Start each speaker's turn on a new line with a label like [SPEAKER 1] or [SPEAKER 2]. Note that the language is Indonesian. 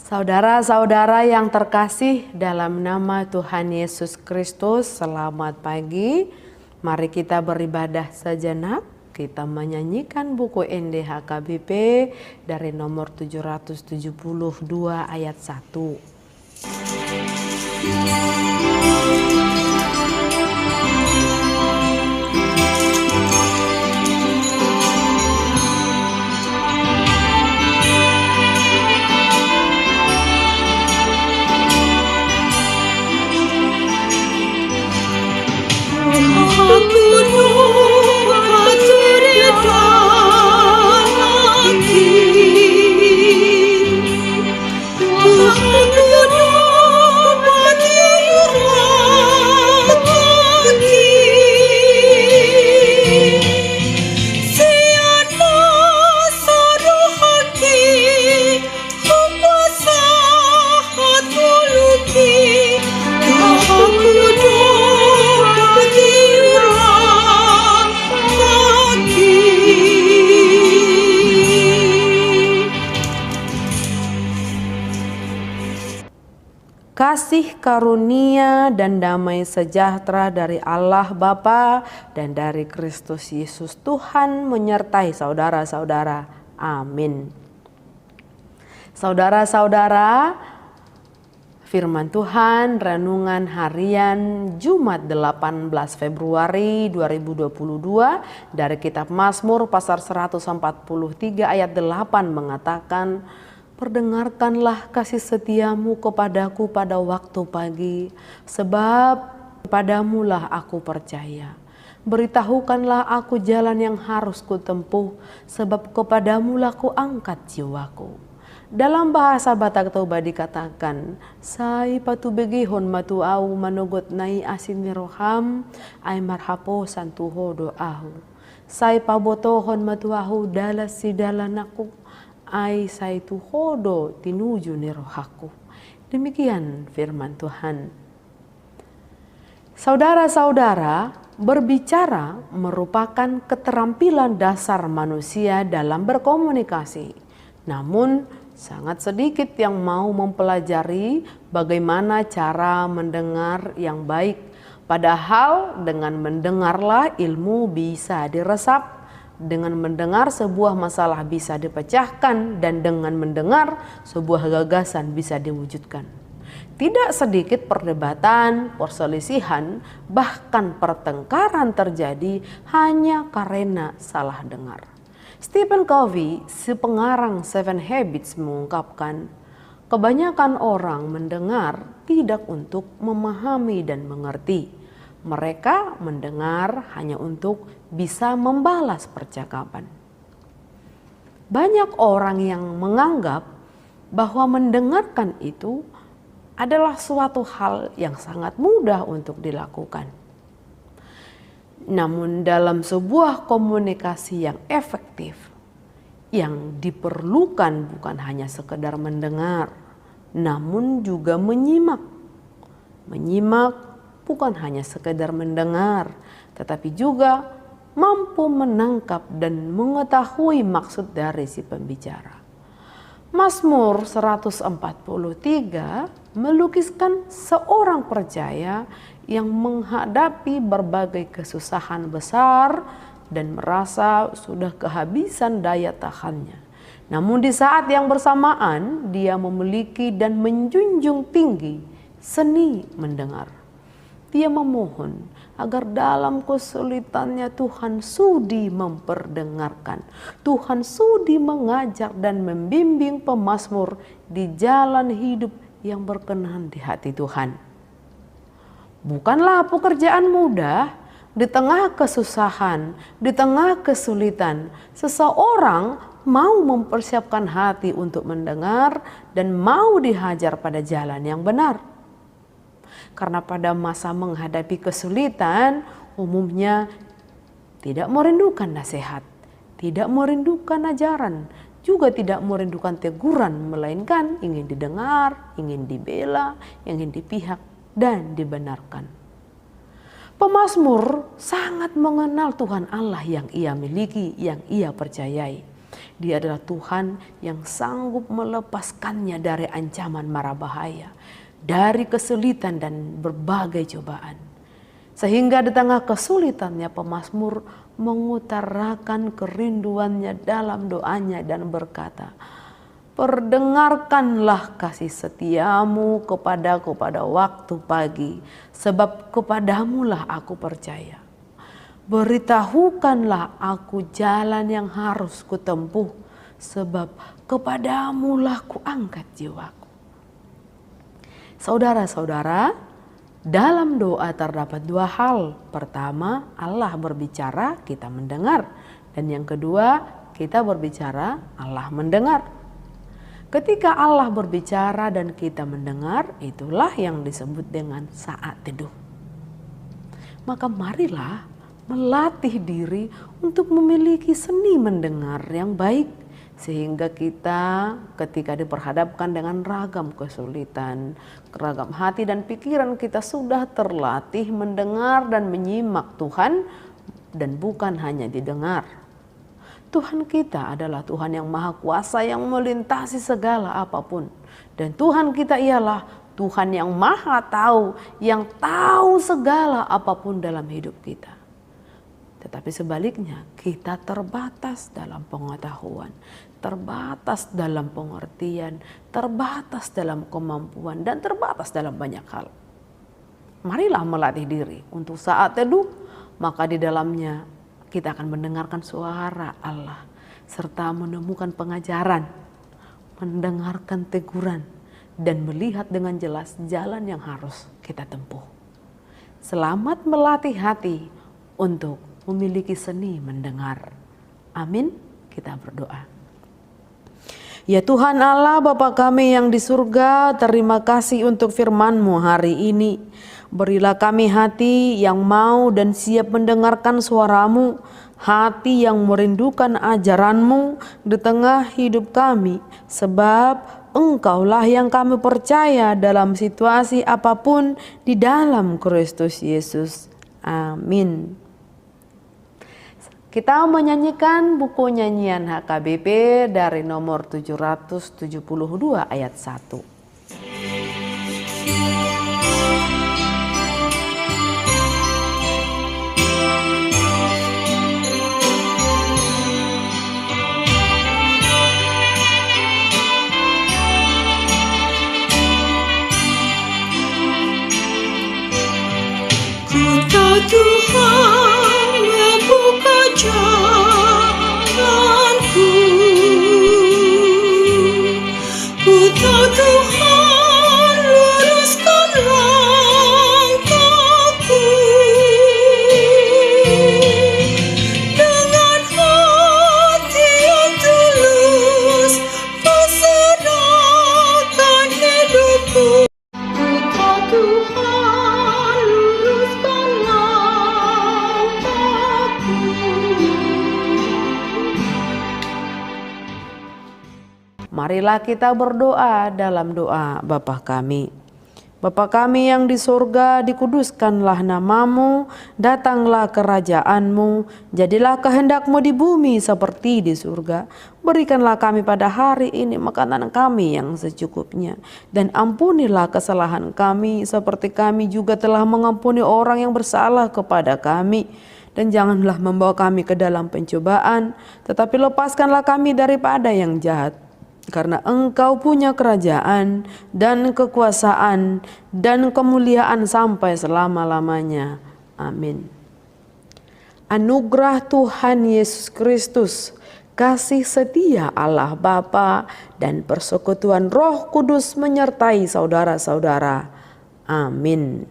[SPEAKER 1] Saudara-saudara yang terkasih dalam nama Tuhan Yesus Kristus, selamat pagi. Mari kita beribadah sejenak. Kita menyanyikan buku NDHKBP dari nomor 772 ayat 1. Kasih karunia dan damai sejahtera dari Allah Bapa dan dari Kristus Yesus Tuhan menyertai saudara-saudara. Amin. Saudara-saudara, firman Tuhan renungan harian Jumat 18 Februari 2022 dari kitab Mazmur pasal 143 ayat 8 mengatakan, "Perdengarkanlah kasih setiamu kepadaku pada waktu pagi, sebab kepadamulah aku percaya. Beritahukanlah aku jalan yang harus kutempuh, sebab kepadamulah ku angkat jiwaku." Dalam bahasa Batak Toba dikatakan, "Sai patu begihon matu au manogot nai asin miroham, ay marhapo santuho doahu. Sai pabotohon matu ahu dalas si dalanaku, ai saitu hodo tinuju nirohaku." Demikian firman Tuhan. Saudara-saudara, berbicara merupakan keterampilan dasar manusia dalam berkomunikasi. Namun, sangat sedikit yang mau mempelajari bagaimana cara mendengar yang baik. Padahal dengan mendengarlah ilmu bisa diresap. Dengan mendengar sebuah masalah bisa dipecahkan, dan dengan mendengar sebuah gagasan bisa diwujudkan. Tidak sedikit perdebatan, perselisihan, bahkan pertengkaran terjadi hanya karena salah dengar. Stephen Covey, si pengarang Seven Habits, mengungkapkan, kebanyakan orang mendengar tidak untuk memahami dan mengerti. Mereka mendengar hanya untuk bisa membalas percakapan. Banyak orang yang menganggap bahwa mendengarkan itu adalah suatu hal yang sangat mudah untuk dilakukan. Namun dalam sebuah komunikasi yang efektif, yang diperlukan bukan hanya sekedar mendengar, namun juga menyimak. Menyimak bukan hanya sekedar mendengar, tetapi juga mampu menangkap dan mengetahui maksud dari si pembicara. Mazmur 143 melukiskan seorang percaya yang menghadapi berbagai kesusahan besar dan merasa sudah kehabisan daya tahannya. Namun di saat yang bersamaan dia memiliki dan menjunjung tinggi seni mendengar. Dia memohon agar dalam kesulitannya Tuhan sudi memperdengarkan. Tuhan sudi mengajar dan membimbing pemazmur di jalan hidup yang berkenan di hati Tuhan. Bukanlah pekerjaan mudah. Di tengah kesusahan, di tengah kesulitan, seseorang mau mempersiapkan hati untuk mendengar dan mau dihajar pada jalan yang benar. Karena pada masa menghadapi kesulitan, umumnya tidak merindukan nasihat, tidak merindukan ajaran, juga tidak merindukan teguran, melainkan ingin didengar, ingin dibela, ingin dipihak dan dibenarkan. Pemazmur sangat mengenal Tuhan Allah yang ia miliki, yang ia percayai. Dia adalah Tuhan yang sanggup melepaskannya dari ancaman mara bahaya, dari kesulitan dan berbagai cobaan. Sehingga di tengah kesulitannya pemazmur mengutarakan kerinduannya dalam doanya dan berkata, "Perdengarkanlah kasih setiamu kepadaku pada waktu pagi, sebab kepadamulah aku percaya. Beritahukanlah aku jalan yang harus kutempuh, sebab kepadamulah kuangkat jiwaku." Saudara-saudara, dalam doa terdapat dua hal. Pertama, Allah berbicara, kita mendengar. Dan yang kedua, kita berbicara, Allah mendengar. Ketika Allah berbicara dan kita mendengar, itulah yang disebut dengan saat teduh. Maka marilah melatih diri untuk memiliki seni mendengar yang baik. Sehingga kita ketika diperhadapkan dengan ragam kesulitan, ragam hati dan pikiran, kita sudah terlatih mendengar dan menyimak Tuhan, dan bukan hanya didengar. Tuhan kita adalah Tuhan yang maha kuasa yang melintasi segala apapun. Dan Tuhan kita ialah Tuhan yang maha tahu, yang tahu segala apapun dalam hidup kita. Tetapi sebaliknya, kita terbatas dalam pengetahuan, terbatas dalam pengertian, terbatas dalam kemampuan, dan terbatas dalam banyak hal. Marilah melatih diri untuk saat teduh, maka di dalamnya kita akan mendengarkan suara Allah, serta menemukan pengajaran, mendengarkan teguran, dan melihat dengan jelas jalan yang harus kita tempuh. Selamat melatih hati untuk memiliki seni mendengar. Amin. Kita berdoa. Ya Tuhan Allah, Bapa kami yang di surga, terima kasih untuk firman-Mu hari ini. Berilah kami hati yang mau dan siap mendengarkan suara-Mu, hati yang merindukan ajaran-Mu di tengah hidup kami, sebab Engkaulah yang kami percaya dalam situasi apapun di dalam Kristus Yesus. Amin. Kita menyanyikan buku nyanyian HKBP dari nomor 772 ayat 1.
[SPEAKER 2] Ku tahu Tuhan membuka jalanku, ku tahu Tuhan luruskan langkahku. Dengan hati yang tulus ku serahkan hidupku. Ku tahu Tuhan luruskan langkahku.
[SPEAKER 1] Marilah kita berdoa dalam doa Bapa kami. Bapa kami yang di surga, dikuduskanlah nama-Mu, datanglah kerajaan-Mu, jadilah kehendak-Mu di bumi seperti di surga. Berikanlah kami pada hari ini makanan kami yang secukupnya, dan ampunilah kesalahan kami seperti kami juga telah mengampuni orang yang bersalah kepada kami. Dan janganlah membawa kami ke dalam pencobaan, tetapi lepaskanlah kami daripada yang jahat. Karena Engkau punya kerajaan dan kekuasaan dan kemuliaan sampai selama-lamanya. Amin. Anugerah Tuhan Yesus Kristus, kasih setia Allah Bapa, dan persekutuan Roh Kudus menyertai saudara-saudara. Amin.